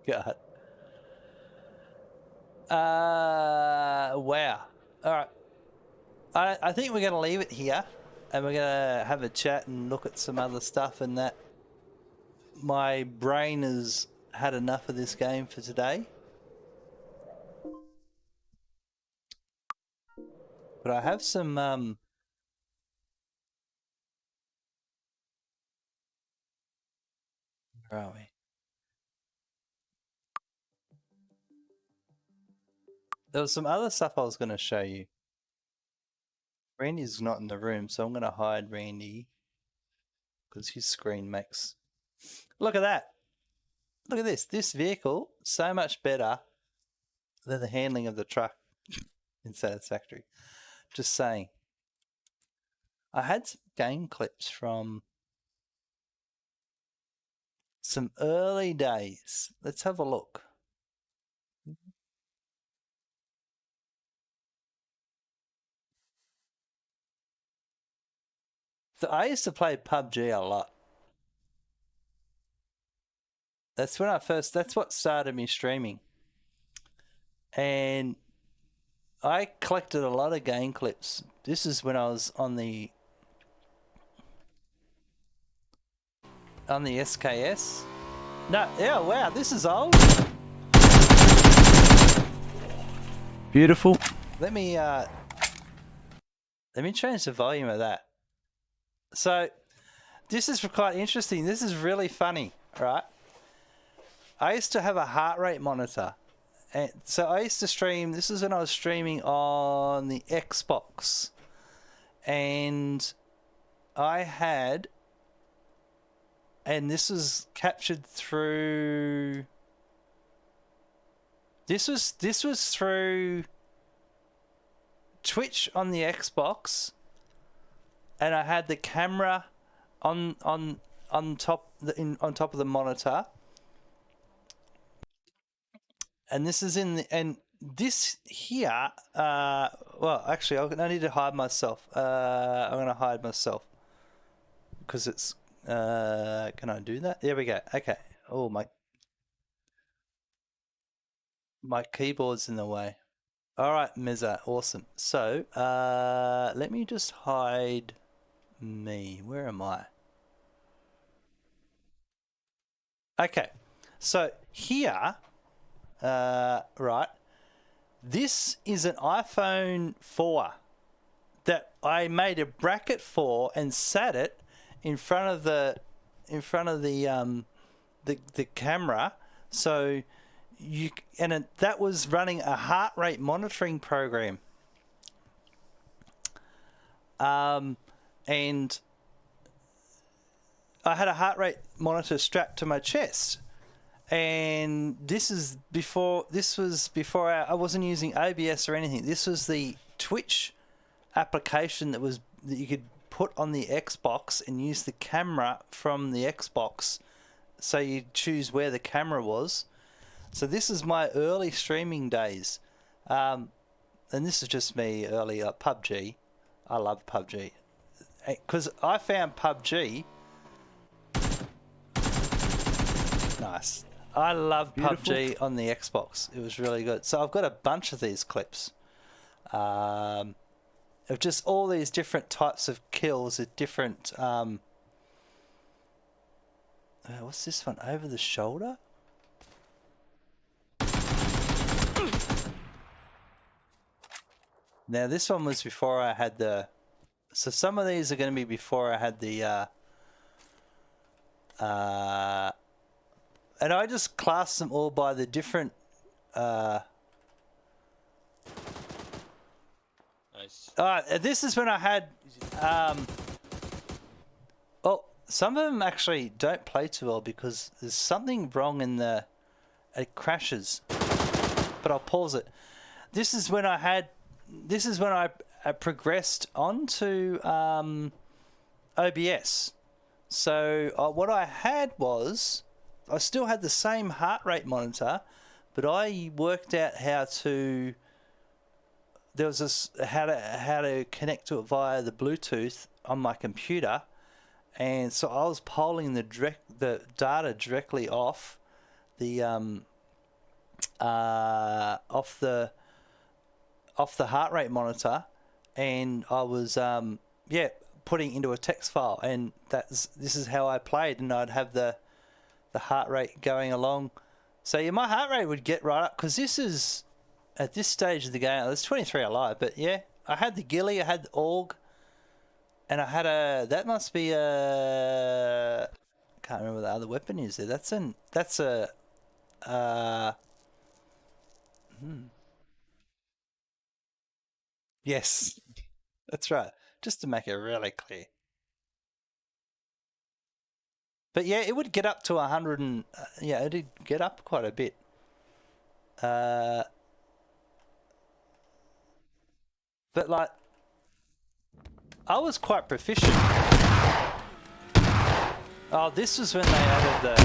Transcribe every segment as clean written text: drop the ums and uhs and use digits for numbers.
God. Wow. All right. I think we're going to leave it here, and we're going to have a chat and look at some other stuff and that. My brain has had enough of this game for today. But I have some where are we? There was some other stuff I was going to show you. Randy's not in the room, so I'm going to hide Randy because his screen makes... Look at that. Look at this. This vehicle, so much better than the handling of the truck in Satisfactory. Just saying. I had some game clips from some early days. Let's have a look. So I used to play PUBG a lot. That's when that's what started me streaming. And I collected a lot of game clips. This is when I was on the SKS. No, yeah, wow, this is old. Beautiful. Let me change the volume of that. So this is quite interesting. This is really funny, right? I used to have a heart rate monitor. And so I used to stream, this is when I was streaming on the Xbox. And I had, and this was captured through, this was through Twitch on the Xbox, and I had the camera on top of the monitor. And this is and this here, well, actually, I need to hide myself. I'm going to hide myself because it's, can I do that? There we go. Okay. Oh, my keyboard's in the way. All right, Meza, awesome. So, let me just hide me. Where am I? Okay. So here, right, this is an iPhone 4 that I made a bracket for and sat it in front of the camera, so that was running a heart rate monitoring program, and I had a heart rate monitor strapped to my chest. And this was before I wasn't using OBS or anything. This was the Twitch application that you could put on the Xbox and use the camera from the Xbox. So you choose where the camera was. So this is my early streaming days. And this is just me early PUBG. I love PUBG. Because I found PUBG... Nice. I love PUBG on the Xbox. It was really good. So I've got a bunch of these clips of just all these different types of kills at different... what's this one? Over the shoulder? Now this one was before I had the... So some of these are going to be before I had the... and I just classed them all by the different... Nice. This is when I had... oh, some of them actually don't play too well because there's something wrong in the... It crashes. But I'll pause it. This is when I had... This is when I progressed onto OBS. So what I had was... I still had the same heart rate monitor, but I worked out how to... There was this how to connect to it via the Bluetooth on my computer, and so I was polling the data directly off the off the heart rate monitor, and I was putting into a text file, and this is how I played, and I'd have the heart rate going along. So yeah, my heart rate would get right up, because this is at this stage of the game. There's 23 alive, but yeah, I had the ghillie, I had the AUG, and I had that must be a, can't remember what the other weapon is there. That's a yes, that's right. Just to make it really clear. But yeah, it would get up to 100 and it did get up quite a bit. But like, I was quite proficient. Oh, this was when they added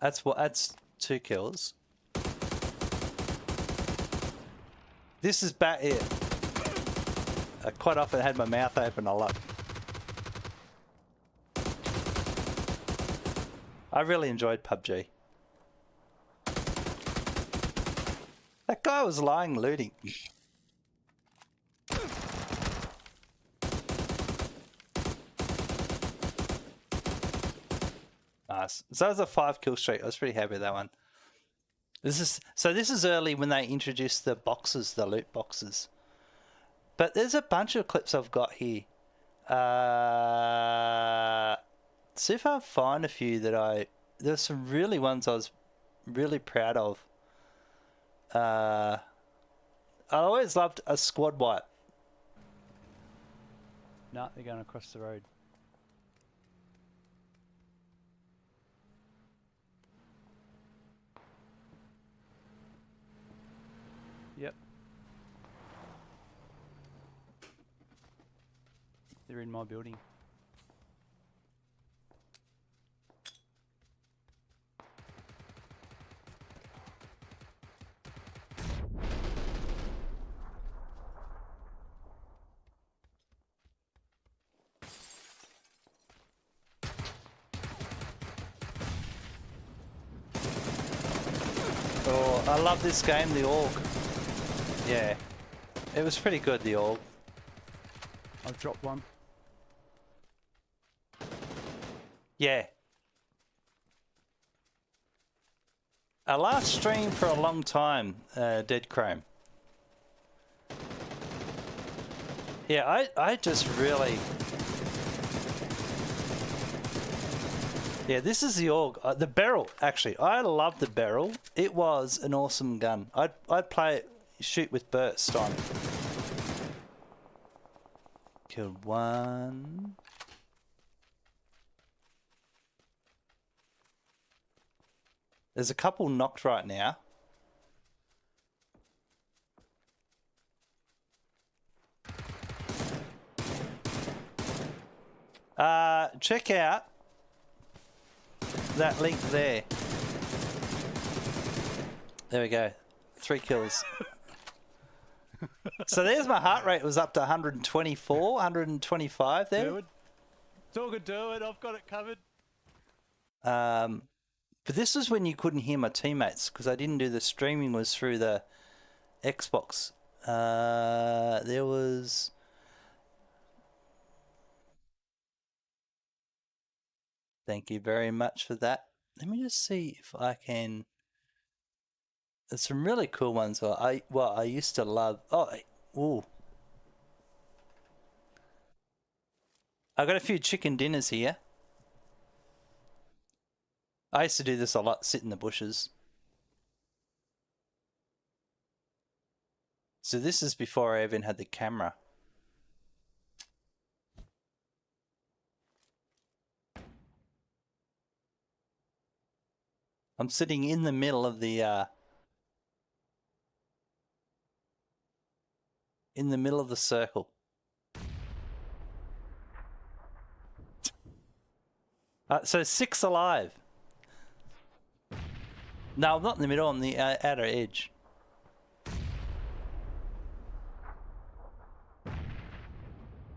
that's 2 kills. This is back here. I quite often had my mouth open a lot. I really enjoyed PUBG. That guy was lying looting. Nice. So that was a 5 kill streak. I was pretty happy with that one. This is early when they introduced the boxes, the loot boxes. But there's a bunch of clips I've got here. See if I find a few that there's some really ones I was really proud of. I always loved a squad wipe. No, they're going across the road. Yep. They're in my building. Oh, I love this game, the AUG. Yeah, it was pretty good, the AUG. I've dropped one. Yeah. Our last stream for a long time, Dead Chrome. Yeah, I just really... Yeah, this is the AUG. The barrel, actually. I love the barrel. It was an awesome gun. I'd play it, shoot with burst on. Killed one. There's a couple knocked right now. Check out that link there. There we go. 3 kills. So there's my heart rate was up to 124, 125 there. Do it. Talk and do it. I've got it covered. But this was when you couldn't hear my teammates because I didn't do the streaming was through the Xbox. There was... Thank you very much for that. Let me just see if I can... There's some really cool ones. I used to love... Ooh. I got a few chicken dinners here. I used to do this a lot, sit in the bushes. So this is before I even had the camera. I'm sitting in the middle of the circle. So 6 alive. No, I'm not in the middle, I'm the outer edge.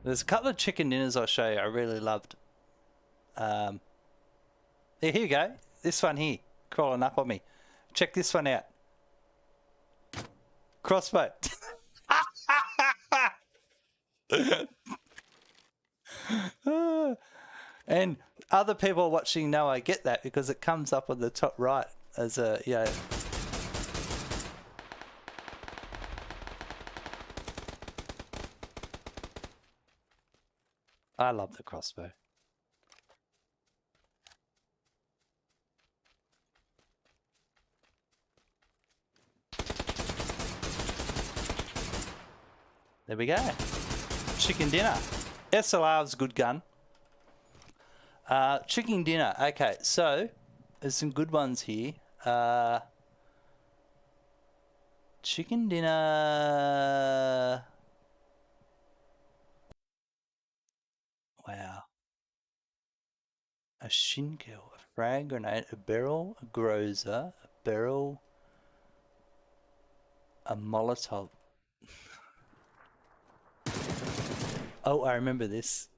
There's a couple of chicken dinners I'll show you I really loved. Yeah, here you go. This one here, crawling up on me. Check this one out. Crossbow. And other people watching know I get that because it comes up on the top right as a, you know. I love the crossbow. There we go. Chicken dinner. SLR is a good gun. Chicken dinner. Okay, so there's some good ones here. Chicken dinner. Wow. A shin kill, a frag grenade, a barrel, a groza, a barrel, a Molotov. Oh, I remember this.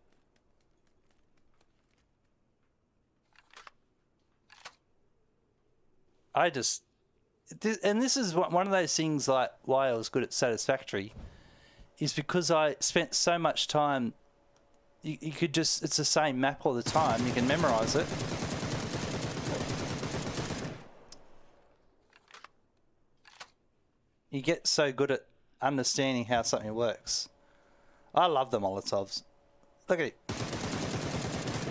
And this is one of those things, like why I was good at Satisfactory, is because I spent so much time. You could just, it's the same map all the time. You can memorize it. You get so good at understanding how something works. I love the Molotovs. Look at it.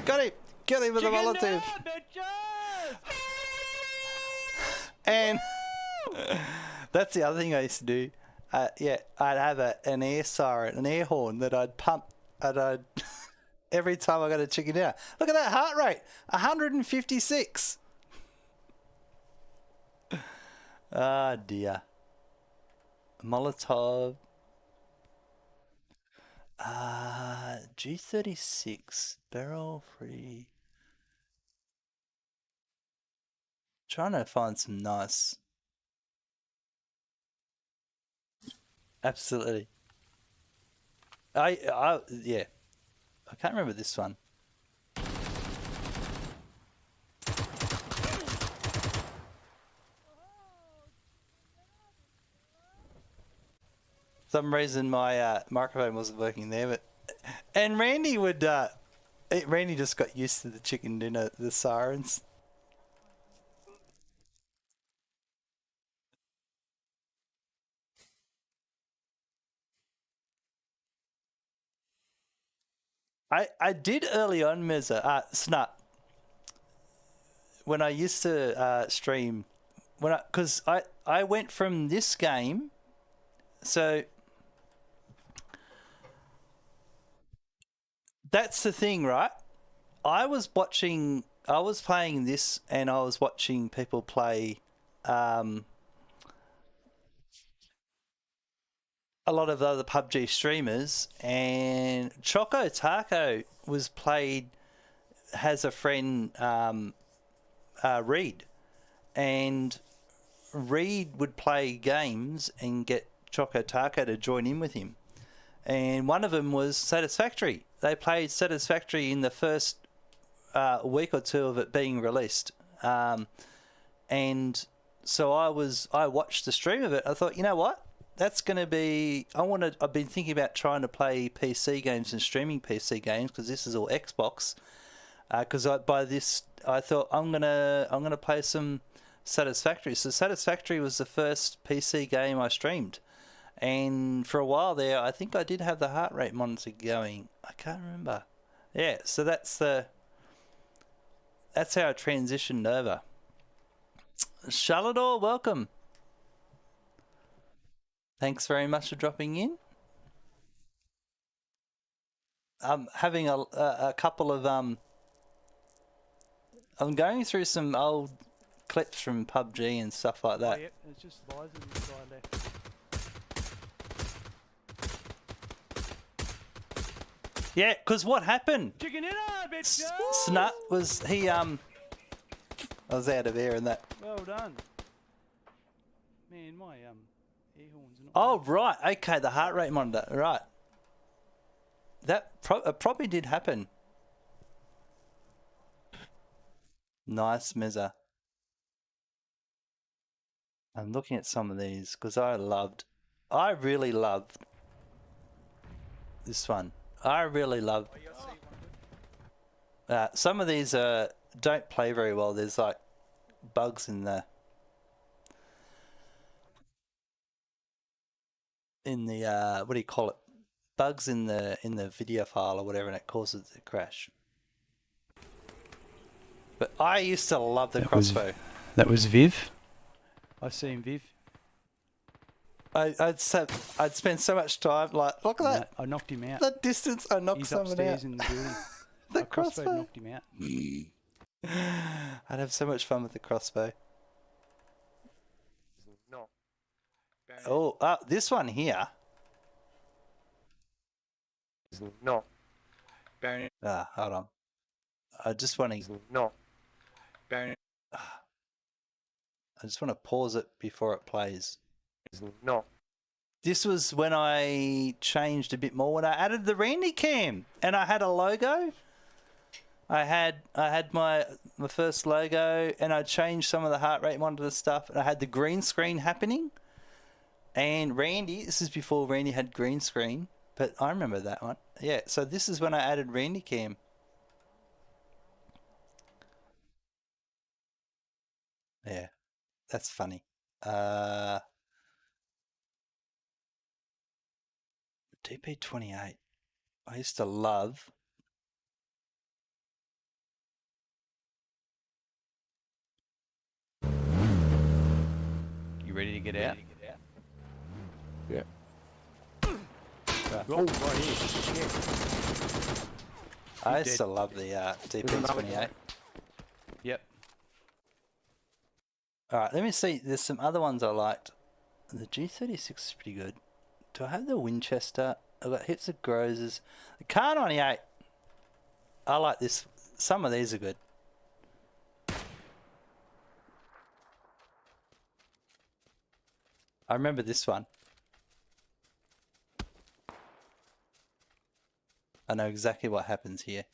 Got him! Kill him with the Molotov! And that's the other thing I used to do. Yeah, I'd have an air siren, an air horn that I'd pump, and I'd every time I got a chicken dinner. Look at that heart rate, 156. Ah, dear. Molotov. G36 barrel free. Trying to find some nice. Absolutely. Yeah. I can't remember this one. Some reason my microphone wasn't working there, but and Randy would Randy just got used to the chicken dinner, the sirens. I did early on, Snut, when I used to stream, because I went from this game, so that's the thing, right? I was playing this, and I was watching people play a lot of other PUBG streamers, and Choco Taco has a friend, Reed, and Reed would play games and get Choco Taco to join in with him. And one of them was Satisfactory. They played Satisfactory in the first week or two of it being released. And so I watched the stream of it. I thought, you know what? That's going to be. I've been thinking about trying to play PC games and streaming PC games, because this is all Xbox. Because I thought I'm gonna play some Satisfactory. So Satisfactory was the first PC game I streamed, and for a while there, I think I did have the heart rate monitor going. I can't remember. Yeah, so that's how I transitioned over. Shalador, welcome. Thanks very much for dropping in. I'm having a couple of I'm going through some old clips from PUBG and stuff like that. Oh, yep, it's just lies in this guy left. Yeah, because what happened? Chicken dinner, bitch! Snut was I was out of air and that. Well done. Man, my air horns are not. Oh right, okay, the heart rate monitor, right? That probably did happen. Nice Mezza. I'm looking at some of these because I really loved this one. I really loved. Some of these don't play very well. There's like bugs in the what do you call it? Bugs in the video file or whatever, and it causes it to crash. But I used to love the crossbow. That was Viv. I seen Viv. I'd spend so much time like, look at No, that. I knocked him out. That distance, I knocked He's someone upstairs out. in the building. The My crossbow crossbow. knocked him out. I'd have so much fun with the crossbow. No. Oh, this one here. No. Hold on. I just want to. No. I just want to pause it before it plays. No. This was when I changed a bit more when I added the Randy cam and I had a logo. I had my first logo and I changed some of the heart rate monitor stuff and I had the green screen happening. And Randy, this is before Randy had green screen, but I remember that one. Yeah, so this is when I added Randy cam. Yeah, that's funny. DP28. I used to love. You ready to get out? Yeah. Right. Oh, right here. I used to love the DP28. Yep. All right, let me see. There's some other ones I liked. The G36 is pretty good. Do I have the Winchester? I've got Hits of Grozers. The Kar 98. I like this. Some of these are good. I remember this one. I know exactly what happens here.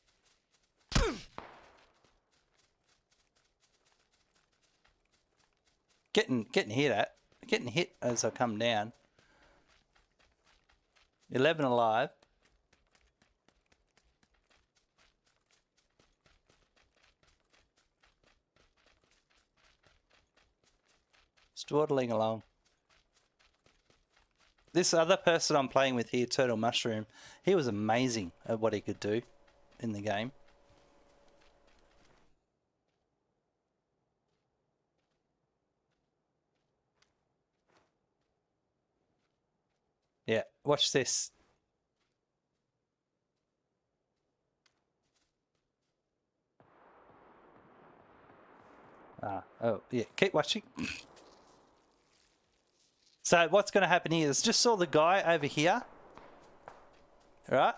Getting hit as I come down. 11 alive. Just dawdling along. This other person I'm playing with here, Turtle Mushroom, he was amazing at what he could do in the game. Yeah, watch this. Oh, yeah, keep watching. So what's going to happen here is just saw the guy over here. All right?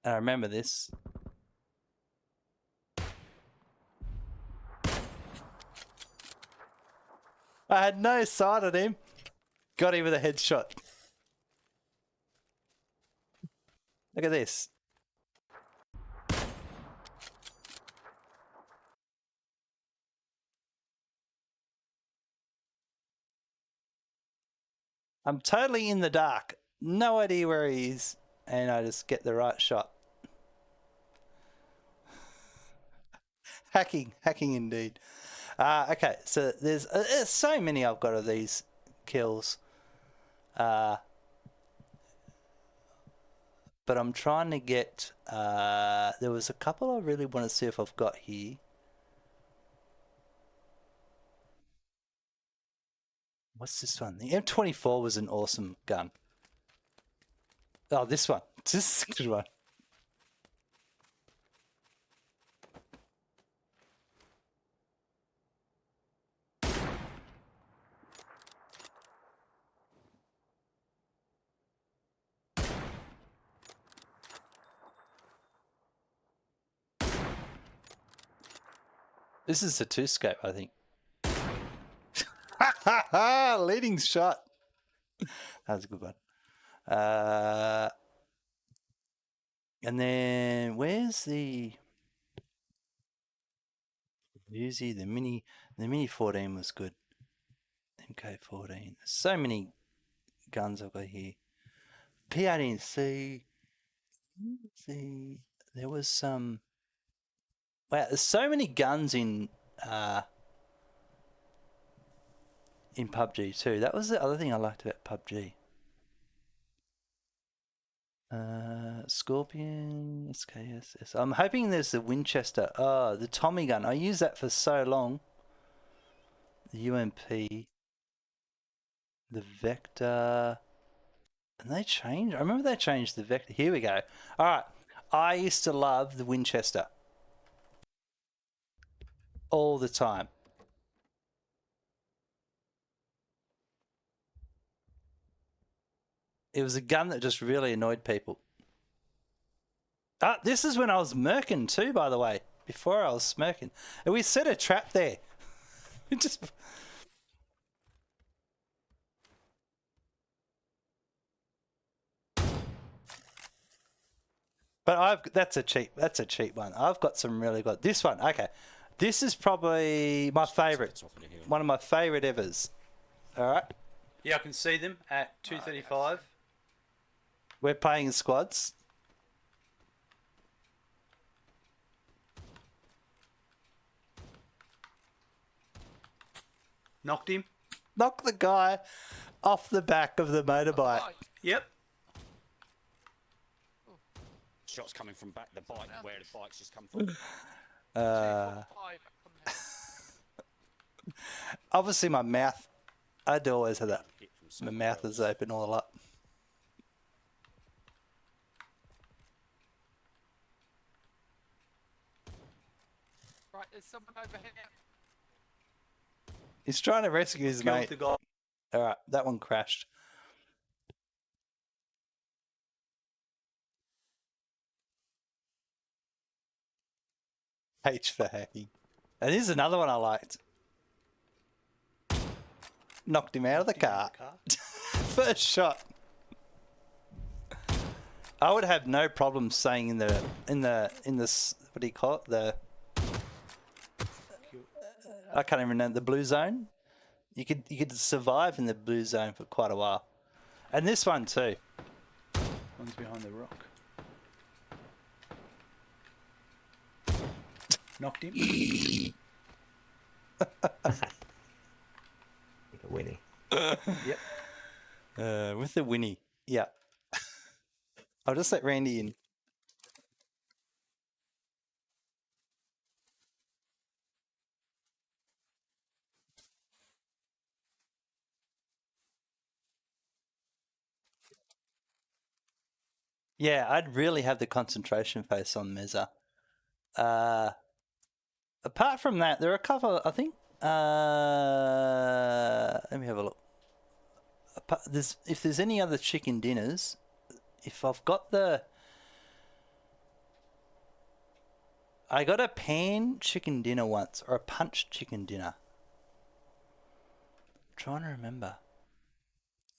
And I remember this. I had no sight on him. Got him with a headshot. Look at this. I'm totally in the dark. No idea where he is. And I just get the right shot. Hacking indeed. Okay, so there's so many I've got of these kills. But I'm trying to get... there was a couple I really want to see if I've got here. What's this one? The M24 was an awesome gun. Oh, this one. This is a good one. This is the two scope, I think. Leading shot. That was a good one. And then where's the Uzi? The mini 14 was good. MK14. There's so many guns I've got here. P18C. See, there was some. Wow, there's so many guns in PUBG too. That was the other thing I liked about PUBG. Scorpion, SKS. I'm hoping there's the Winchester. Oh, the Tommy gun. I used that for so long. The UMP, the Vector. And they changed. I remember they changed the Vector. Here we go. All right. I used to love the Winchester. All the time. It was a gun that just really annoyed people. Ah, this is when I was merkin too, by the way. Before I was smirking. And we set a trap there. We just... But that's a cheap one. I've got some really good. This one, okay. This is probably my favourite. One of my favourite evers. All right. Yeah, I can see them at 235. We're playing in squads. Knocked him. Knock the guy off the back of the motorbike. Yep. Shots coming from back the bike, where the bike's just come from. Obviously, my mouth. I do always have that. My mouth is open all up. Right, there's someone over here. He's trying to rescue his Killed mate. the guy. All right, that one crashed. H for hacking. And here's another one I liked. Knocked him out of the car. First shot. I would have no problem staying in the what do you call it? I can't even remember, the blue zone. You could survive in the blue zone for quite a while. And this one too. One's behind the rock. Knocked him. Winnie. Yep. With the Winnie. Yeah. I'll just let Randy in. Yeah, I'd really have the concentration face on Meza. Apart from that, there are a couple, I think, let me have a look. If there's any other chicken dinners, if I've got I got a pan chicken dinner once, or a punch chicken dinner. I'm trying to remember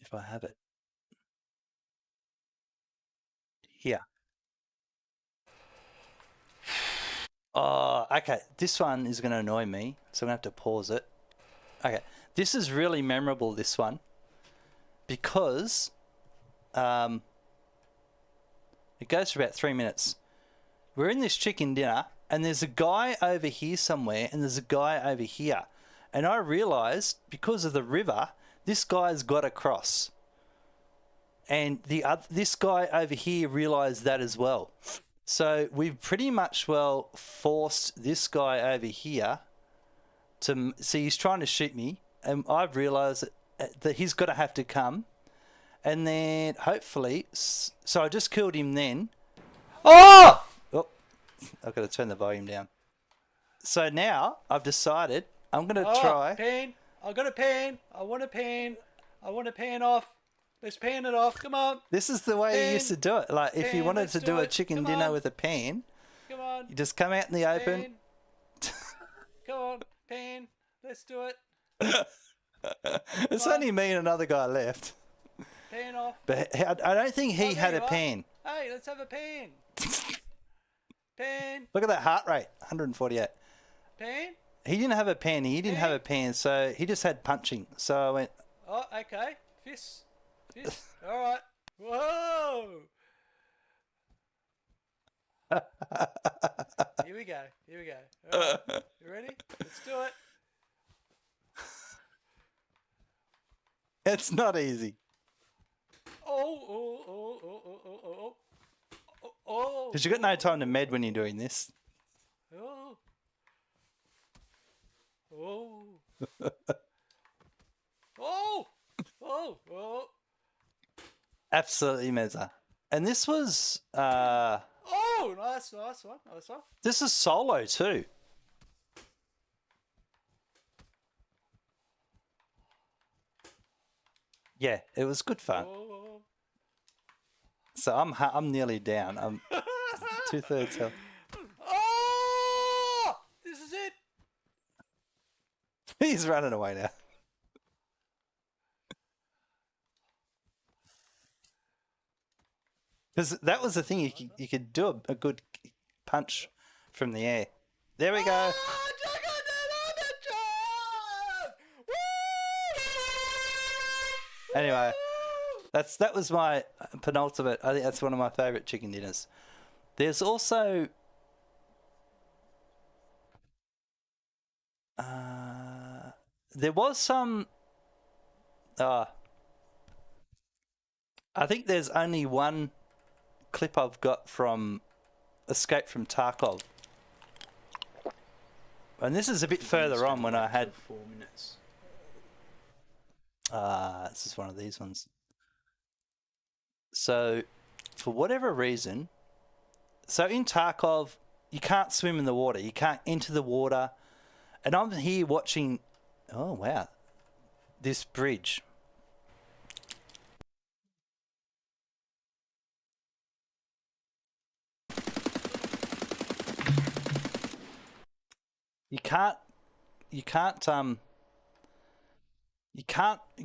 if I have it. Here. Oh, okay. This one is going to annoy me, so I'm going to have to pause it. Okay. This is really memorable, this one, because it goes for about 3 minutes. We're in this chicken dinner, and there's a guy over here somewhere, and there's a guy over here. And I realised, because of the river, this guy's got across. And this guy over here realised that as well. So we've pretty much forced this guy over here to see. He's trying to shoot me, and I've realised that he's got to have to come, and then hopefully. So I just killed him then. Oh! I've got to turn the volume down. So now I've decided I'm going to try. Pan. I got a pan. I want a pan. I want a pan off. Let's pan it off. Come on. This is the way you used to do it. Like, if you wanted to do a chicken dinner with a pan, Come on. you just come out in the open. Come on, pan. Let's do it. It's only me and another guy left. Pan off. But I don't think he Oh, there had you a are. pan. Hey, let's have a pan. Pan. Look at that heart rate, 148. Pan. He didn't have a pan. He didn't have a pan, so he just had punching. So I went, Oh, okay. Fists. Fists. All right. Whoa. Here we go. Here we go. All right. You ready? Let's do it. it's not easy. Oh. Oh. Because you got no time to med when you're doing this. Oh. Oh. Oh. Absolutely mezza. And this was, Oh, nice one. this is solo too. Yeah, it was good fun. Oh. So I'm nearly down. I'm 2/3 health. Oh! This is it. He's running away now. Because that was the thing, you could do a good punch from the air. There we go. Oh, Juggernaut on the job! Anyway, that was my penultimate. I think that's one of my favourite chicken dinners. There's also there was some. I think there's only one clip I've got from Escape from Tarkov. And this is a bit further on when I had... 4 minutes. this is one of these ones. So, for whatever reason... So in Tarkov, you can't swim in the water. You can't enter the water. And I'm here watching... Oh, wow. This bridge. You can't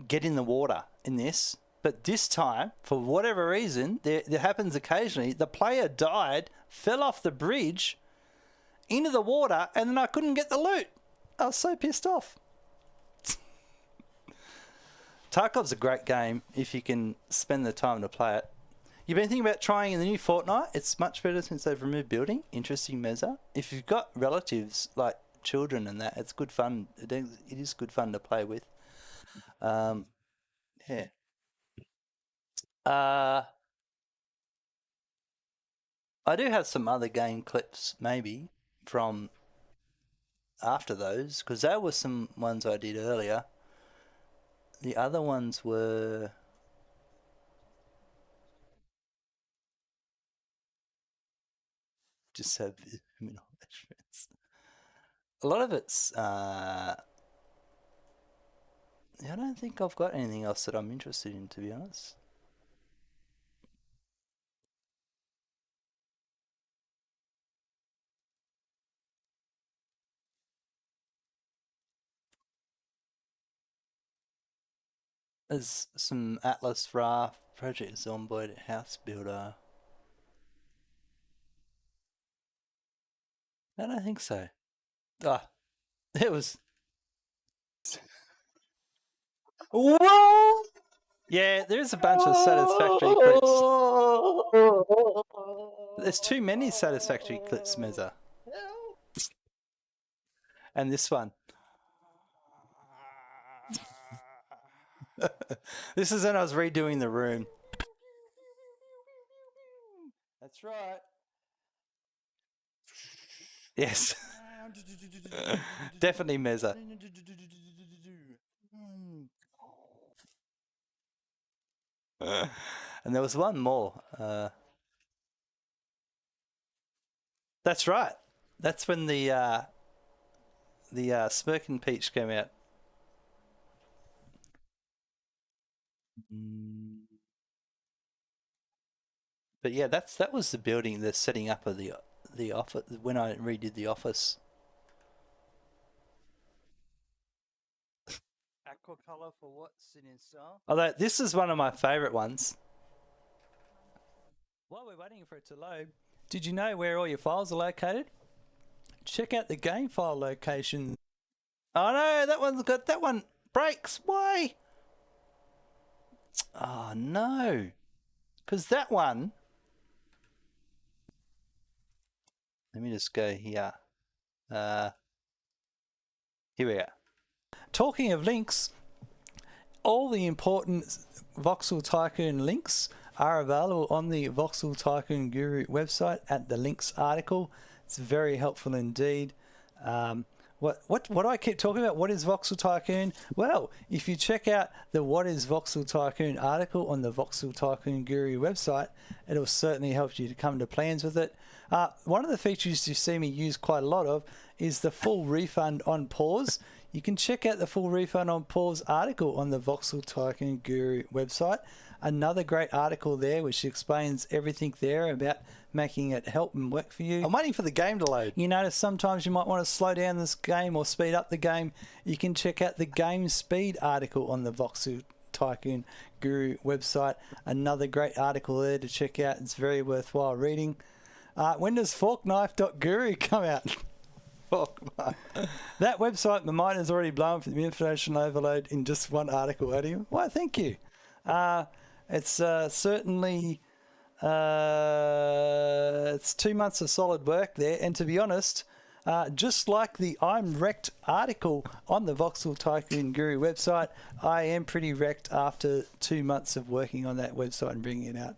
get in the water in this, but this time, for whatever reason, there happens occasionally, the player died, fell off the bridge, into the water, and then I couldn't get the loot. I was so pissed off. Tarkov's a great game if you can spend the time to play it. You've been thinking about trying in the new Fortnite? It's much better since they've removed building. Interesting mezza. If you've got relatives like children and that, it's good fun. It is good fun to play with. Yeah. I do have some other game clips maybe from after those, because there were some ones I did earlier. The other ones were... just have minimal measurements. A lot of it's I don't think I've got anything else that I'm interested in, to be honest. There's some Atlas Raft, Project Zomboid, House Builder. I don't think so. It was... Whoa! Yeah, there's a bunch of satisfactory clips. There's too many satisfactory clips, Mezza. And this one. This is when I was redoing the room. That's right. Yes. Definitely Mezza. And there was one more. That's right. That's when the Smirking Peach came out. But yeah, that was the building, the setting up of the office when I redid the office. aqua color for what's in style. Although this is one of my favourite ones. While we're waiting for it to load, did you know where all your files are located? Check out the game file location. Oh no, that one's got that one breaks. Why? Oh no, because that one. Let me just go here. Here we go. Talking of links, all the important Voxel Tycoon links are available on the Voxel Tycoon Guru website at the links article. It's very helpful indeed. What do I keep talking about? What is Voxel Tycoon? Well, if you check out the What is Voxel Tycoon article on the Voxel Tycoon Guru website, it'll certainly help you to come to plans with it. One of the features you see me use quite a lot of is the full refund on pause. You can check out the full refund on pause article on the Voxel Tycoon Guru website. Another great article there which explains everything there about making it help and work for you. I'm waiting for the game to load. You notice sometimes you might want to slow down this game or speed up the game. You can check out the game speed article on the Voxel Tycoon Guru website. Another great article there to check out. It's very worthwhile reading. When does forkknife.guru come out? That website, my mind is already blown for the information overload in just one article, Eddie. Why, thank you. It's certainly it's 2 months of solid work there, and to be honest, just like the I'm wrecked article on the Voxel Tycoon Guru website, I am pretty wrecked after 2 months of working on that website and bringing it out.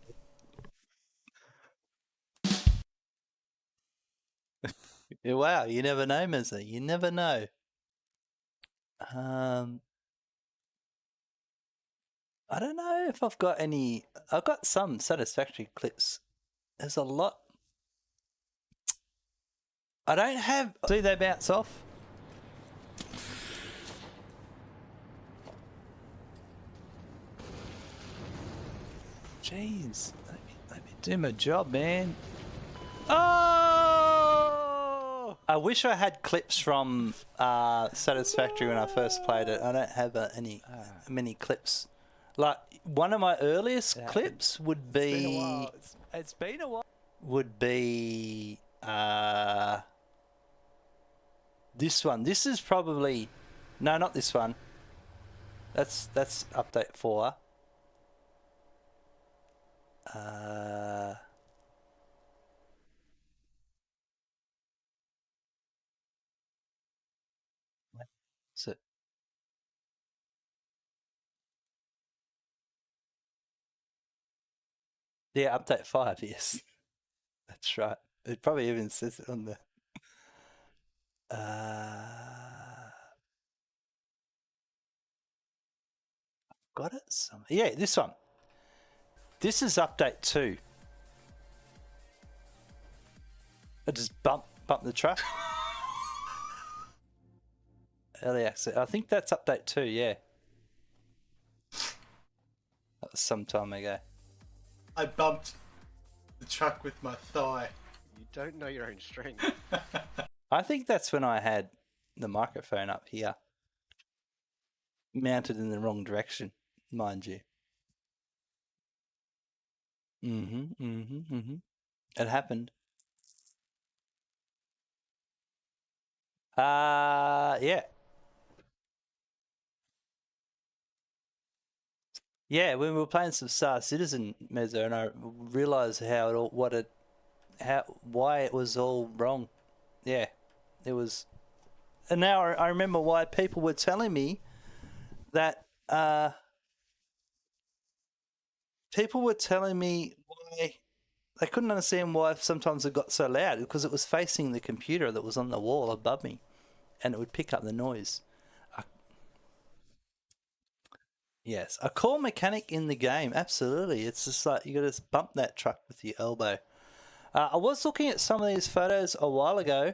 Wow, you never know, Mizza. You never know. I don't know if I've got any. I've got some satisfactory clips. There's a lot. I don't have. See, they bounce off. Jeez, let me do my job, man. Oh! I wish I had clips from Satisfactory when I first played it. I don't have many clips. Like one of my earliest clips would be. It's been a while. Would be this one. This is probably no, not this one. That's update 4. So yeah, update 5. Yes, that's right. It probably even says it on the. Got it. Yeah, this one. This is update 2. I just bump the truck. Early access. I think that's update 2. Yeah, that was some time ago. I bumped the truck with my thigh. You don't know your own strength. I think that's when I had the microphone up here, mounted in the wrong direction, mind you. It happened. Yeah. Yeah, when we were playing some Star Citizen, Mezzo, and I realised why it was all wrong. Yeah, it was. And now I remember why people were telling me that. People were telling me why they couldn't understand why sometimes it got so loud, because it was facing the computer that was on the wall above me, and it would pick up the noise. Yes, a core mechanic in the game, absolutely. It's just like you got to bump that truck with your elbow. I was looking at some of these photos a while ago.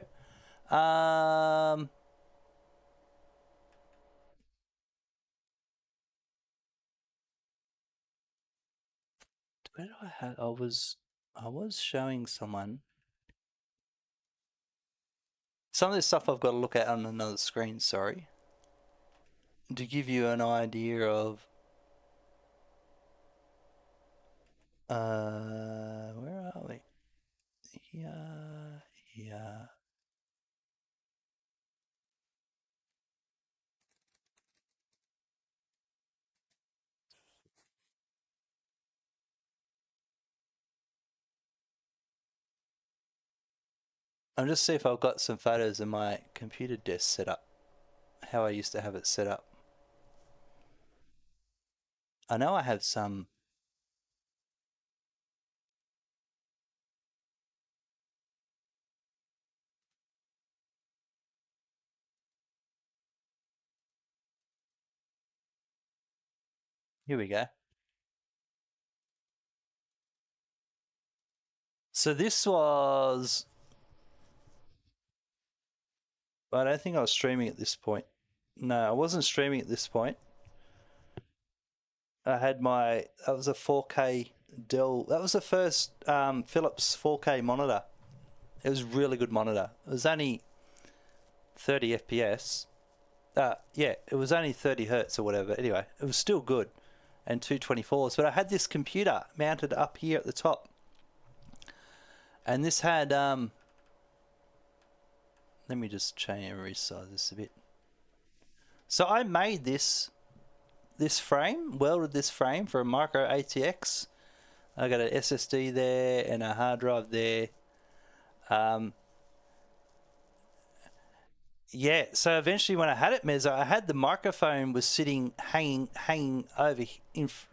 Where do I have? I was showing someone. Some of this stuff I've got to look at on another screen. Sorry. to give you an idea of where are we? Here. I'm just see if I've got some photos of my computer desk set up. How I used to have it set up. I know I have some. Here we go. So this was. I don't think I was streaming at this point. No, I wasn't streaming at this point. I had my. That was a 4K Dell. That was the first Philips 4K monitor. It was a really good monitor. It was only 30 FPS. Yeah, it was only 30 hertz or whatever. Anyway, it was still good. And 224s. But I had this computer mounted up here at the top. And this had... let me just change and resize this a bit. So I made this frame, welded this frame for a micro ATX. I got an SSD there and a hard drive there. Yeah, so eventually when I had it, Mezzo, I had the microphone was sitting hanging over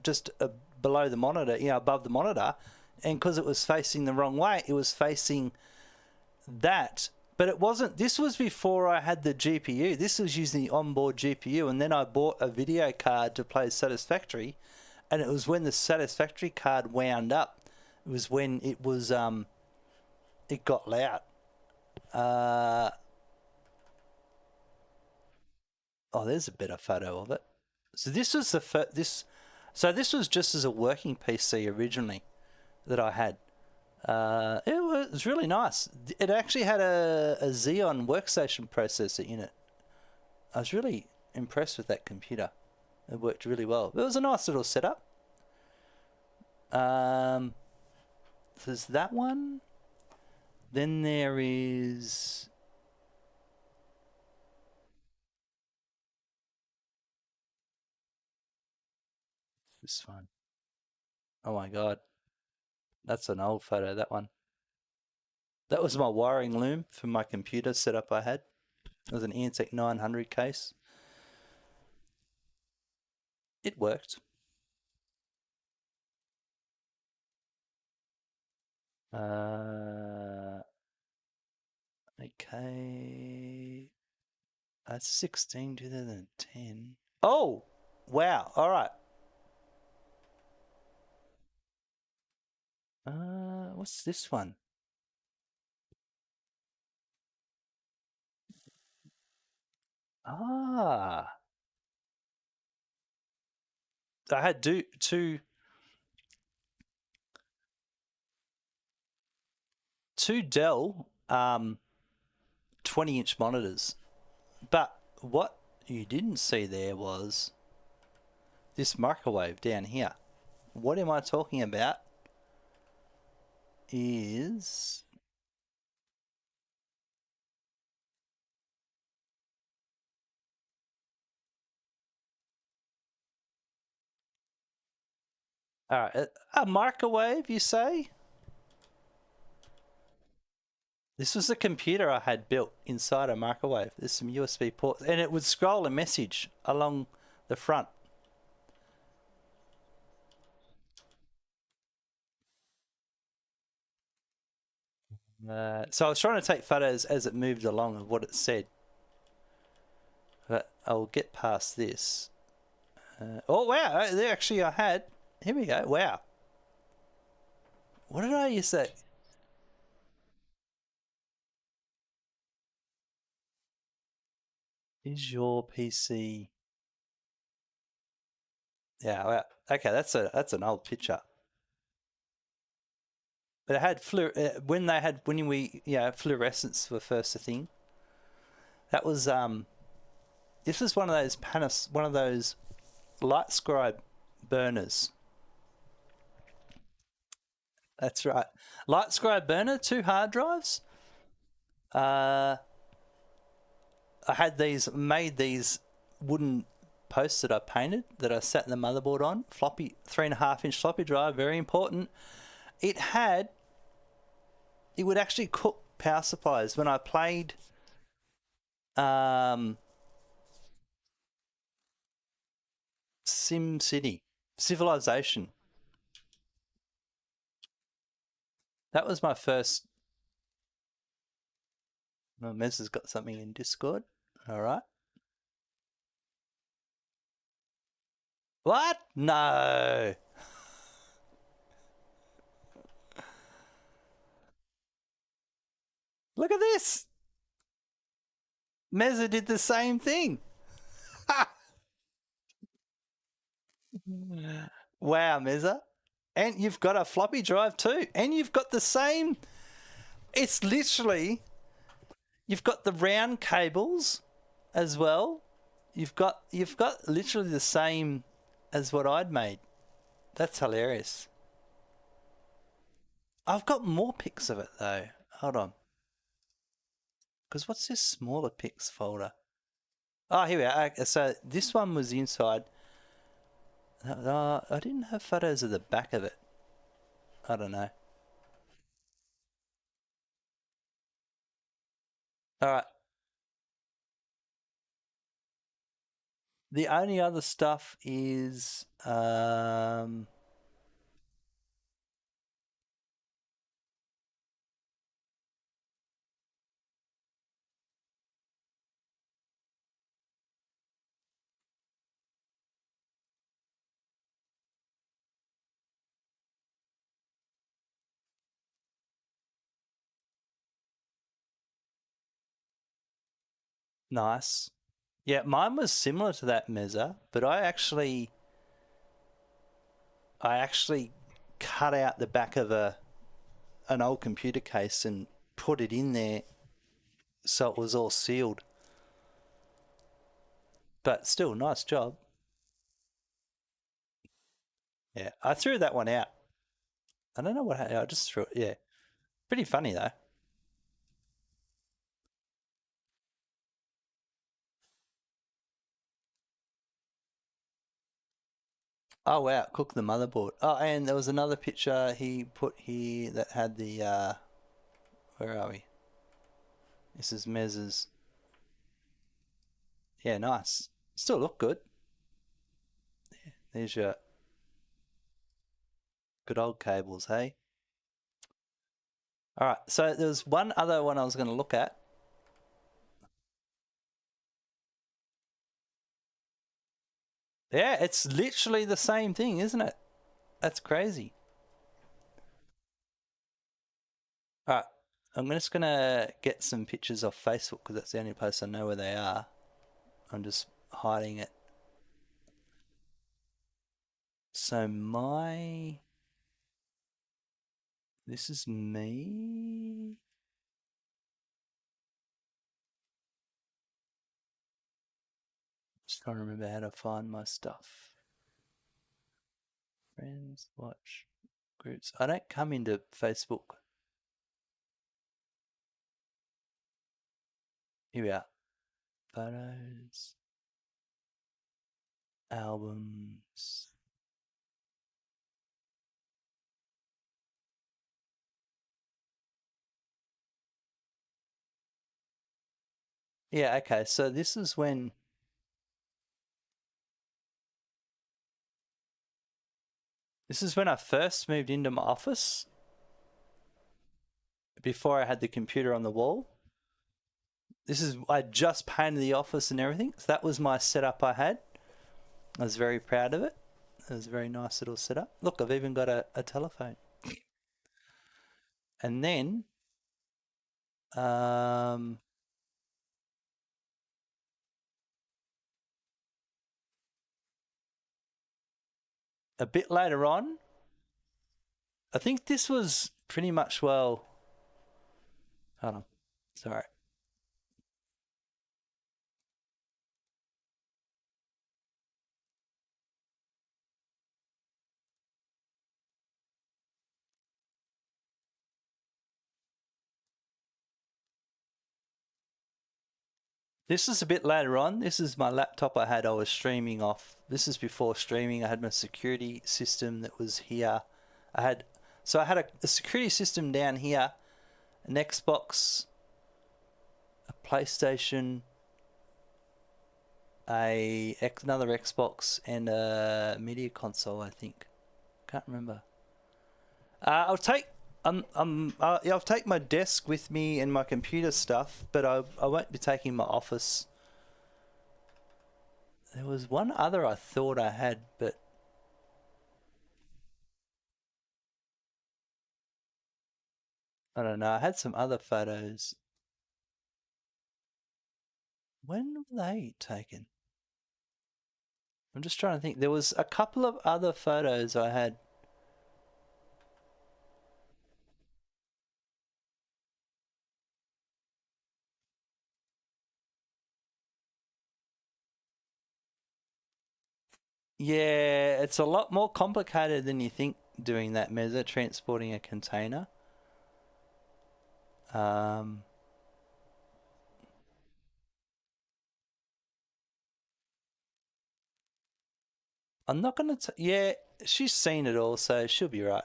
just below the monitor, above the monitor, and because it was facing the wrong way, it was facing that. But it wasn't. This was before I had the GPU. This was using the onboard GPU, and then I bought a video card to play Satisfactory, and it was when the Satisfactory card wound up. It was when it was it got loud. Oh, there's a better photo of it. So this was So this was just as a working PC originally that I had. It was really nice. It actually had a Xeon workstation processor in it. I was really impressed with that computer. It worked really well. It was a nice little setup. There's that one. Then there is... this one. Oh my god. That's an old photo, that one. That was my wiring loom for my computer setup I had. It was an Antec 900 case. It worked. Okay. That's 2010. Oh, wow. All right. What's this one? Ah. I had two Dell 20-inch monitors. But what you didn't see there was this microwave down here. What am I talking about? Is all right, a microwave, you say? This was a computer I had built inside a microwave. There's some USB ports, and it would scroll a message along the front. So I was trying to take photos as it moved along of what it said. But I'll get past this. Oh, wow. There actually I had... Here we go. Wow. What did I use that? Is your PC... Yeah, well, okay, that's an old picture. But it had fluorescence were first a thing. That was This is one of those one of those LightScribe burners. That's right. LightScribe burner, 2 hard drives. I had made these wooden posts that I painted that I sat the motherboard on. Floppy, 3.5-inch floppy drive, very important. It would actually cook power supplies when I played SimCity, Civilization. That was my first. Oh, Mez has got something in Discord. All right. What? No. Look at this. Meza did the same thing. Wow, Meza. And you've got a floppy drive too. And you've got the same. It's literally, you've got the round cables as well. You've got literally the same as what I'd made. That's hilarious. I've got more pics of it though. Hold on. Because what's this smaller pics folder? Oh, here we are. So this one was inside. I didn't have photos of the back of it. I don't know. All right. The only other stuff is nice. Yeah, mine was similar to that, Meza, but I actually cut out the back of an old computer case and put it in there so it was all sealed. But still, nice job. Yeah, I threw that one out. I don't know what I just threw it. Yeah, pretty funny though. Oh wow, cook the motherboard. Oh, and there was another picture he put here that had the where are we? This is Mez's. Yeah, nice. Still look good. Yeah, there's your good old cables, hey? Alright, so there was one other one I was going to look at. Yeah, it's literally the same thing, isn't it? That's crazy. Alright, I'm just going to get some pictures off Facebook because that's the only place I know where they are. I'm just hiding it. So this is me. Just trying to remember how to find my stuff. Friends, watch, groups. I don't come into Facebook. Here we are. Photos. Albums. Yeah, okay, so this is when I first moved into my office before I had the computer on the wall. I just painted the office and everything. So that was my setup I had. I was very proud of it. It was a very nice little setup. Look, I've even got a telephone. And then a bit later on, I think this was pretty much, well, hold on, sorry. This is a bit later on. This is my laptop I was streaming off. This is before streaming. I had my security system that was here. I had a security system down here, an Xbox, a PlayStation, another Xbox, and a media console, I think. Can't remember. I'll take my desk with me and my computer stuff, but I won't be taking my office. There was one other I thought I had, but I don't know. I had some other photos. When were they taken? I'm just trying to think. There was a couple of other photos I had. Yeah, it's a lot more complicated than you think doing that, Meza, transporting a container. I'm not gonna. Yeah, she's seen it all, so she'll be right.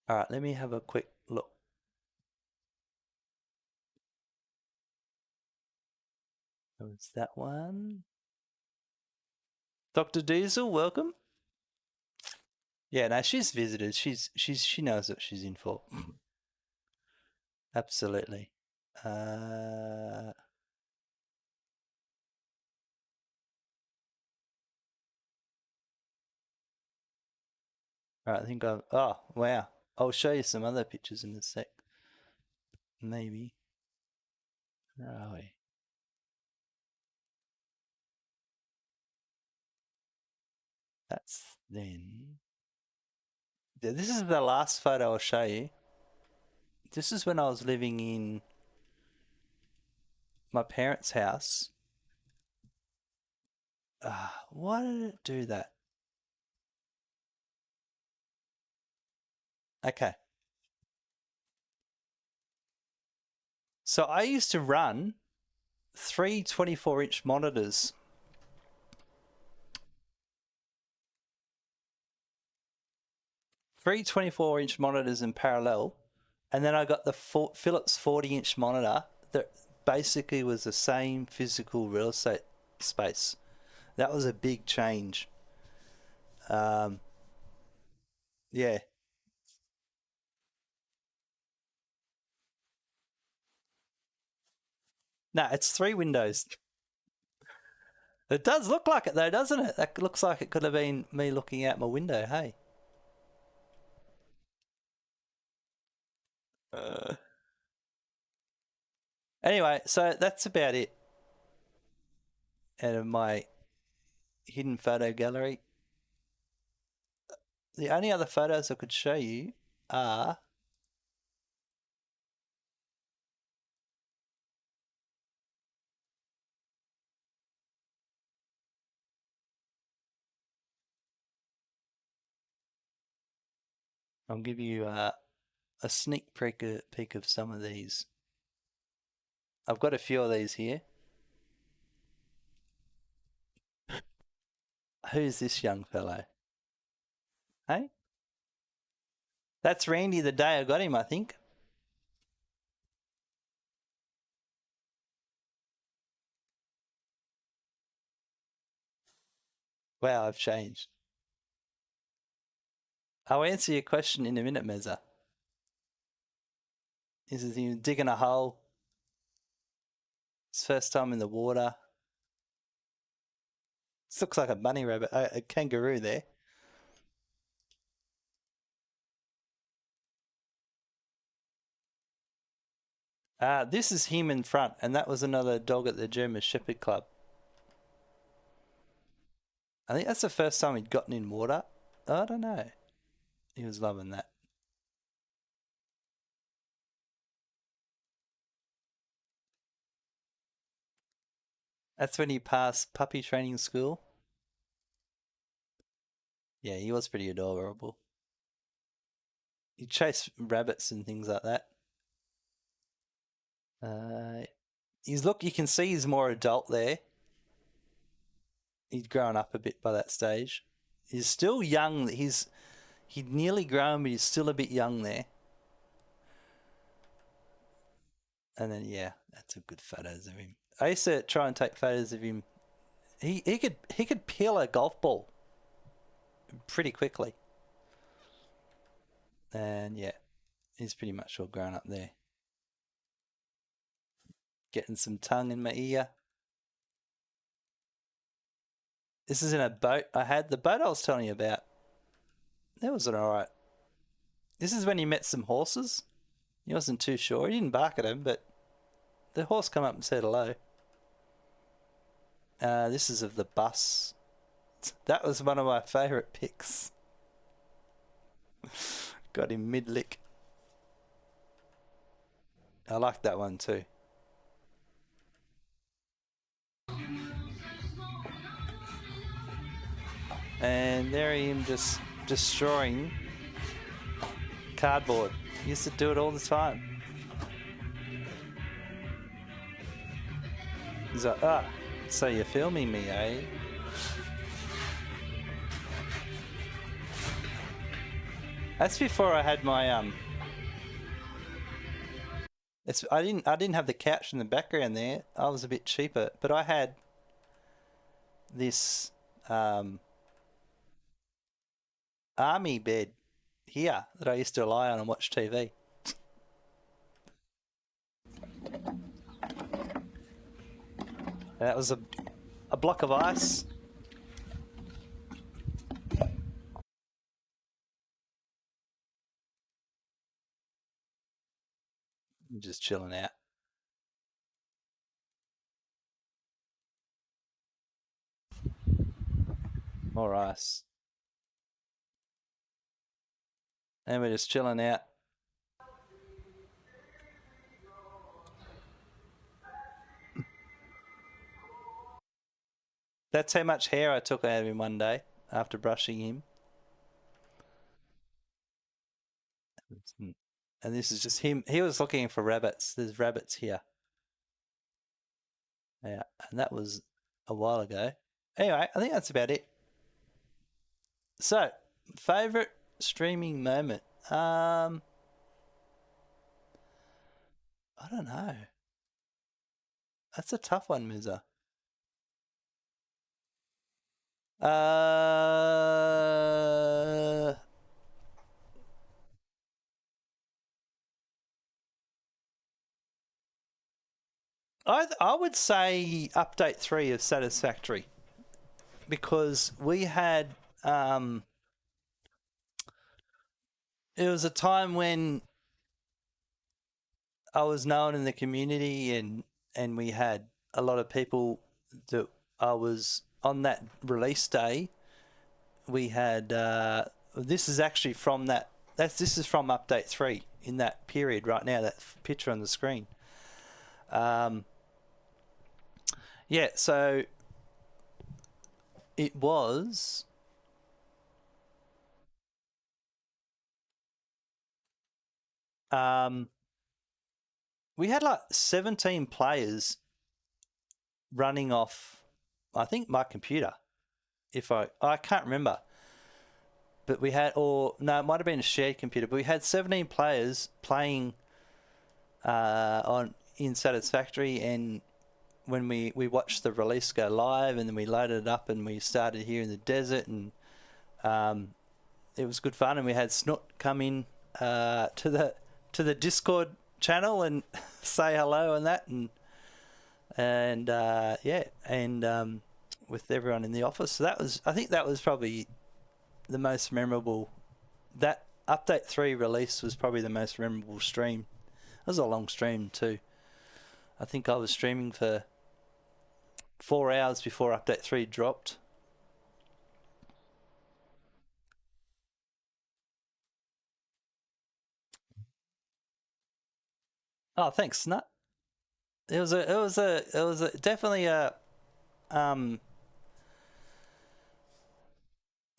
All right, let me have a quick look. That was that one. Dr. Diesel, welcome. Yeah, no, she's visited. She knows what she's in for. Absolutely. All right, I think I've. Oh, wow. I'll show you some other pictures in a sec. Maybe. Where are we? That's then. Yeah, this is the last photo I'll show you. This is when I was living in my parents' house. Why did it do that? Okay. So I used to run three 24-inch monitors. Three 24-inch monitors in parallel, and then I got the Philips 40-inch monitor that basically was the same physical real estate space. That was a big change. Yeah. No, it's 3 windows. It does look like it though, doesn't it? That looks like it could have been me looking out my window, hey? Anyway, so that's about it out of my hidden photo gallery. The only other photos I could show you are I'll give you a sneak peek of some of these. I've got a few of these here. Who's this young fellow? Hey? That's Randy the day I got him, I think. Wow, I've changed. I'll answer your question in a minute, Meza. This is him digging a hole. His first time in the water. This looks like a bunny rabbit, a kangaroo there. This is him in front, and that was another dog at the German Shepherd Club. I think that's the first time he'd gotten in water. I don't know. He was loving that. That's when he passed puppy training school. Yeah, he was pretty adorable. You chase rabbits and things like that. You can see he's more adult there. He'd grown up a bit by that stage. He's still young. He'd nearly grown, but he's still a bit young there. And then yeah, that's a good photos of him. I used to try and take photos of him. He could peel a golf ball pretty quickly. And yeah, he's pretty much all grown up there. Getting some tongue in my ear. This is in a boat I had. The boat I was telling you about. That was alright. This is when he met some horses. He wasn't too sure. He didn't bark at him, but the horse come up and said hello. This is of the bus. That was one of my favourite pics. Got him mid-lick. I like that one too. And there he is just destroying cardboard. He used to do it all the time. He's like, so you're filming me, eh? That's before I had my I didn't have the couch in the background there. I was a bit cheaper, but I had this army bed here that I used to lie on and watch TV. That was a block of ice. I'm just chilling out. More ice. And we're just chilling out. That's how much hair I took out of him one day after brushing him. And this is just him. He was looking for rabbits. There's rabbits here. Yeah, and that was a while ago. Anyway, I think that's about it. So, favorite streaming moment? I don't know. That's a tough one, Musa. I would say update 3 of Satisfactory, because we had it was a time when I was known in the community, and we had a lot of people that I was on that release day. We had this is actually from this is from update 3 in that period right now, that picture on the screen. Yeah, so it was we had like 17 players running off, I think, my computer. If I can't remember. But we had, or no, it might have been a shared computer, but we had 17 players playing in Satisfactory, and when we watched the release go live, and then we loaded it up and we started here in the desert, and it was good fun. And we had Snoot come in to the Discord channel and say hello and that, and yeah, and with everyone in the office. So I think that was probably the most memorable. That update 3 release was probably the most memorable stream. It was a long stream too. I think I was streaming for 4 hours before update 3 dropped. Oh, thanks, Snut. It was definitely a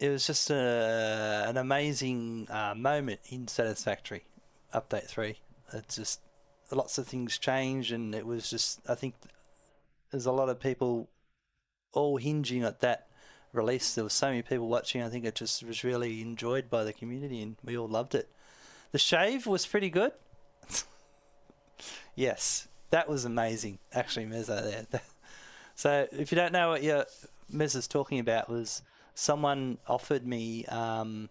it was just an amazing moment in Satisfactory Update 3. It's just lots of things changed, and it was just, I think there's a lot of people all hinging at that release. There was so many people watching. I think it just was really enjoyed by the community, and we all loved it. The shave was pretty good. Yes, that was amazing. Actually, Mezza there. So if you don't know what Mezza's talking about, was someone offered me a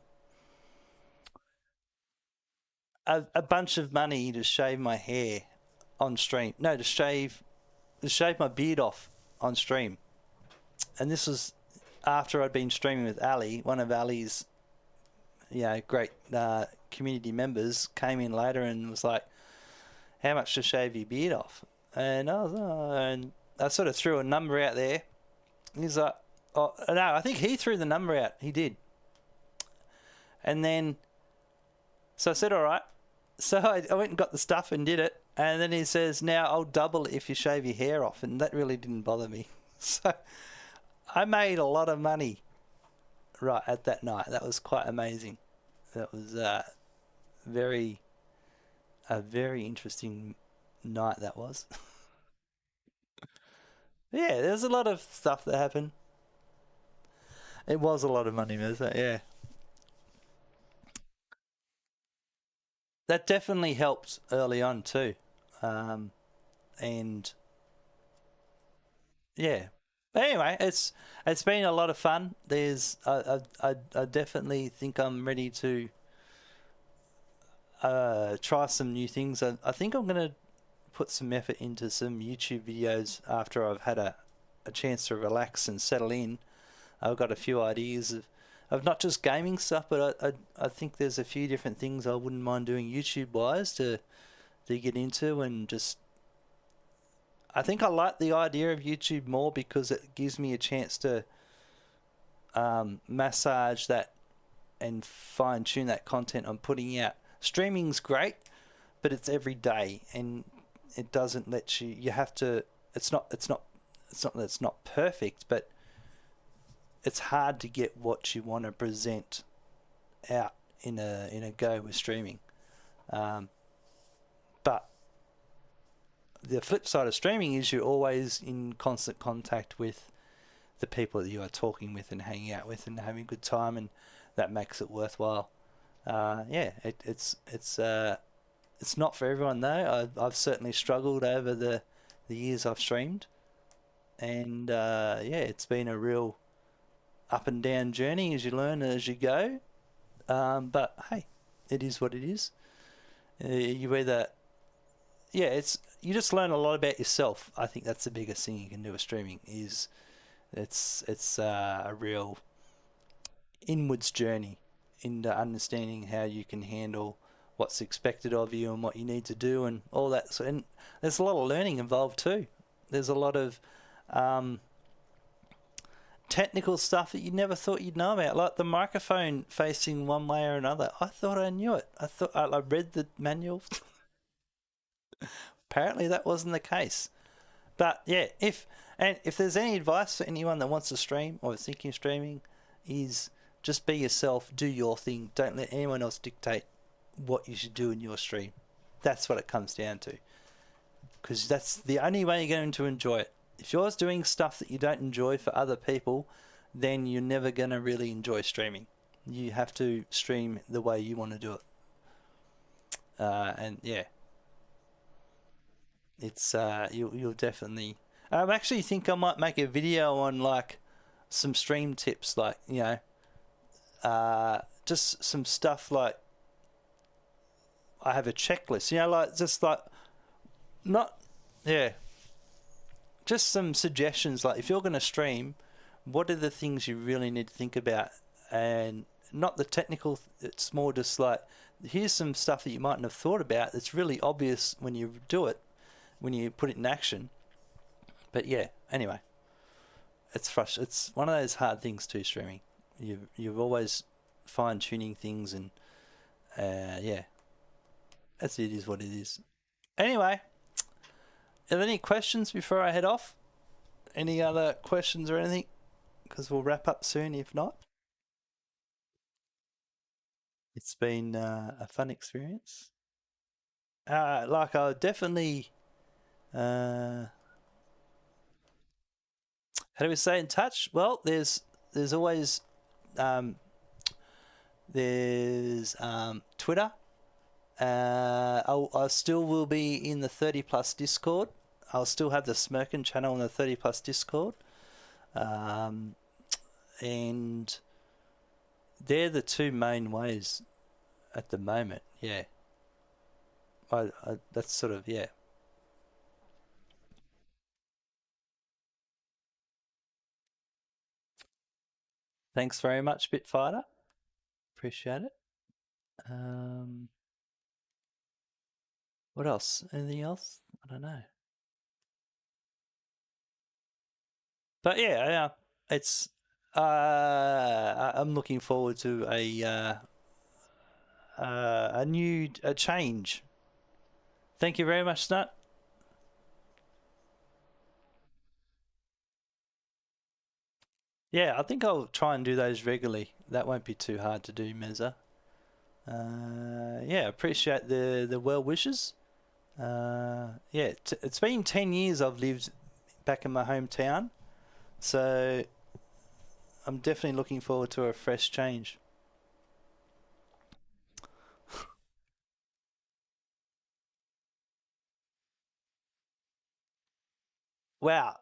bunch of money to shave my hair on stream. No, to shave my beard off on stream. And this was after I'd been streaming with Ali. One of Ali's, great community members came in later and was like, "How much to shave your beard off?" And I sort of threw a number out there. He's like, "Oh no, I think he threw the number out. He did." And then, so I said, "All right." So I went and got the stuff and did it. And then he says, "Now I'll double it if you shave your hair off." And that really didn't bother me. So I made a lot of money right at that night. That was quite amazing. That was a very interesting night, that was. Yeah, there's a lot of stuff that happened. It was a lot of money, wasn't it? Yeah. That definitely helped early on too. And yeah. Anyway, it's been a lot of fun. There's I definitely think I'm ready to try some new things. I think I'm gonna put some effort into some YouTube videos after I've had a chance to relax and settle in. I've got a few ideas of not just gaming stuff, but I think there's a few different things I wouldn't mind doing YouTube wise to get into, and just I think I like the idea of YouTube more because it gives me a chance to massage that and fine tune that content I'm putting out. Streaming's great, but it's every day, and it doesn't let you have to, it's not that it's not perfect, but it's hard to get what you want to present out in a go with streaming. But the flip side of streaming is you're always in constant contact with the people that you are talking with and hanging out with and having a good time, and that makes it worthwhile. It's not for everyone though. I've certainly struggled over the years I've streamed, and it's been a real up and down journey as you learn as you go. But hey, it is what it is. You just learn a lot about yourself. I think that's the biggest thing you can do with streaming. Is it's a real inwards journey into understanding how you can handle what's expected of you and what you need to do and all that. So, and there's a lot of learning involved too. There's a lot of technical stuff that you never thought you'd know about, like the microphone facing one way or another. I thought I knew it. I thought I read the manual. Apparently that wasn't the case. But yeah, if there's any advice for anyone that wants to stream or is thinking of streaming, is just be yourself, do your thing. Don't let anyone else dictate what you should do in your stream. That's what it comes down to. Because that's the only way you're going to enjoy it. If you're doing stuff that you don't enjoy for other people, then you're never going to really enjoy streaming. You have to stream the way you want to do it. And yeah, it's you'll definitely. I actually think I might make a video on like some stream tips, like just some stuff like I have a checklist, like just like just some suggestions, like if you're going to stream, what are the things you really need to think about, and not the technical. It's more just like, here's some stuff that you mightn't have thought about that's really obvious when you do it, when you put it in action. But yeah, anyway, it's frustrating. It's one of those hard things too, streaming. You've always fine tuning things, and it is what it is. Anyway, are there any questions before I head off? Any other questions or anything? Because we'll wrap up soon if not. it's been a fun experience. Like I definitely, how do we stay in touch? Well, there's always there's Twitter. I still will be in the 30 plus Discord. I'll still have the Smirkin channel on the 30 plus Discord. And they're the two main ways at the moment. Yeah. I that's sort of, yeah. Thanks very much, Bitfighter. Appreciate it. What else? Anything else? I don't know. But yeah, it's I'm looking forward to a change. Thank you very much, Snut. Yeah, I think I'll try and do those regularly. That won't be too hard to do, Meza. Yeah, appreciate the well wishes. Yeah, it's been 10 years I've lived back in my hometown, so I'm definitely looking forward to a fresh change. Wow,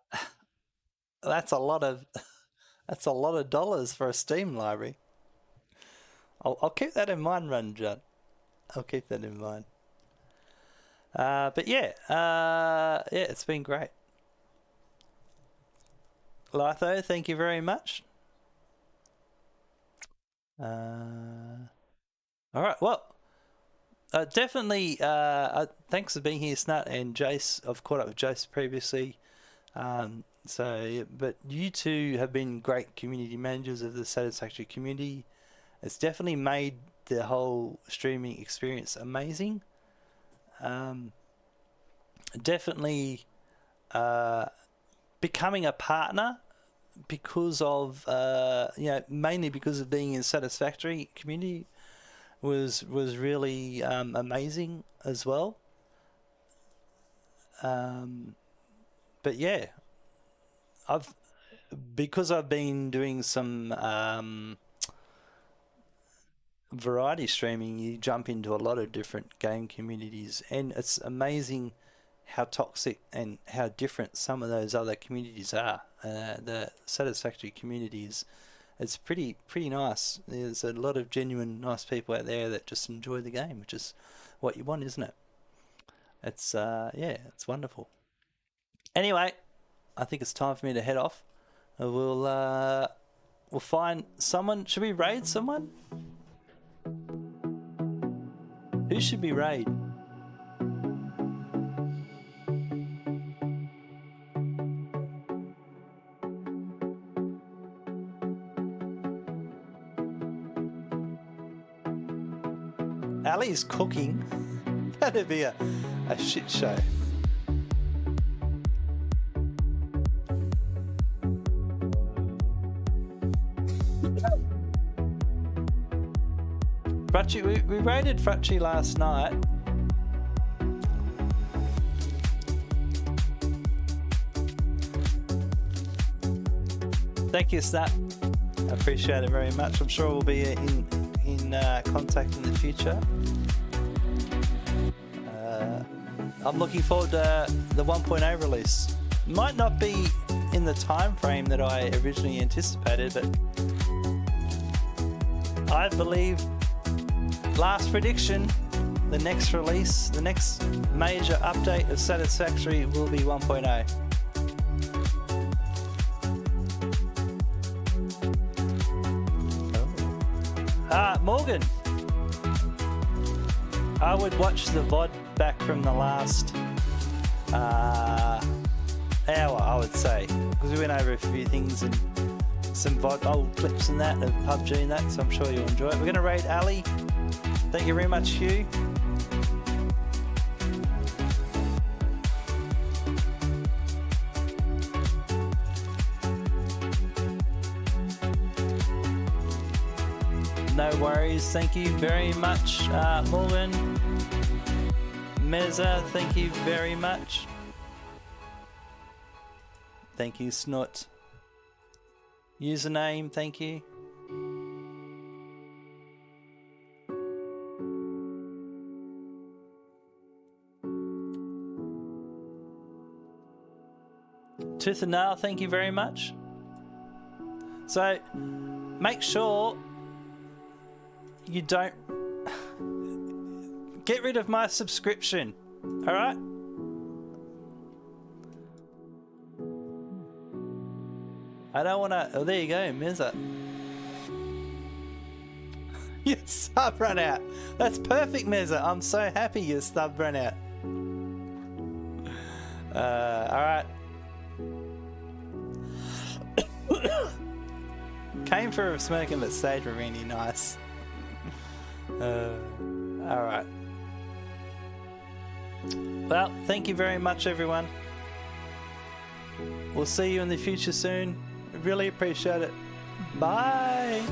that's a lot of dollars for a Steam library. I'll keep that in mind, Runjut. I'll keep that in mind. But yeah, yeah, it's been great. Litho, thank you very much. All right, well, definitely. Thanks for being here, Snut and Jace. I've caught up with Jace previously. So, but you two have been great community managers of the Satisfactory community. It's definitely made the whole streaming experience amazing. Definitely becoming a partner because of mainly because of being in Satisfactory community was really amazing as well. But yeah, because I've been doing some variety streaming, you jump into a lot of different game communities, and it's amazing how toxic and how different some of those other communities are. The Satisfactory communities, it's pretty nice. There's a lot of genuine nice people out there that just enjoy the game, which is what you want, isn't it? It's yeah, it's wonderful. Anyway, I think it's time for me to head off. We'll find someone. Should we raid someone? Who should we raid? Ali's cooking. That'd be a shit show. Fracci, we raided Fracci last night. Thank you, Snap. I appreciate it very much. I'm sure we'll be in contact in the future. I'm looking forward to the 1.0 release. Might not be in the time frame that I originally anticipated, but I believe, last prediction, the next release, the next major update of Satisfactory will be 1.0. Morgan, I would watch the VOD back from the last hour, I would say, because we went over a few things and some VOD old clips and that of PUBG and that, so I'm sure you'll enjoy it. We're going to raid Ali. Thank you very much, Hugh. No worries. Thank you very much, Morgan. Meza, thank you very much. Thank you, Snot. Username, thank you. Tooth and Nail, thank you very much. So, make sure you don't get rid of my subscription, alright? I don't want to... Oh, there you go, Meza. Your sub run out. That's perfect, Meza. I'm so happy your sub run out. Alright. Came for a smoking, but stayed for really nice. Alright. Well, thank you very much, everyone. We'll see you in the future soon. Really appreciate it. Bye.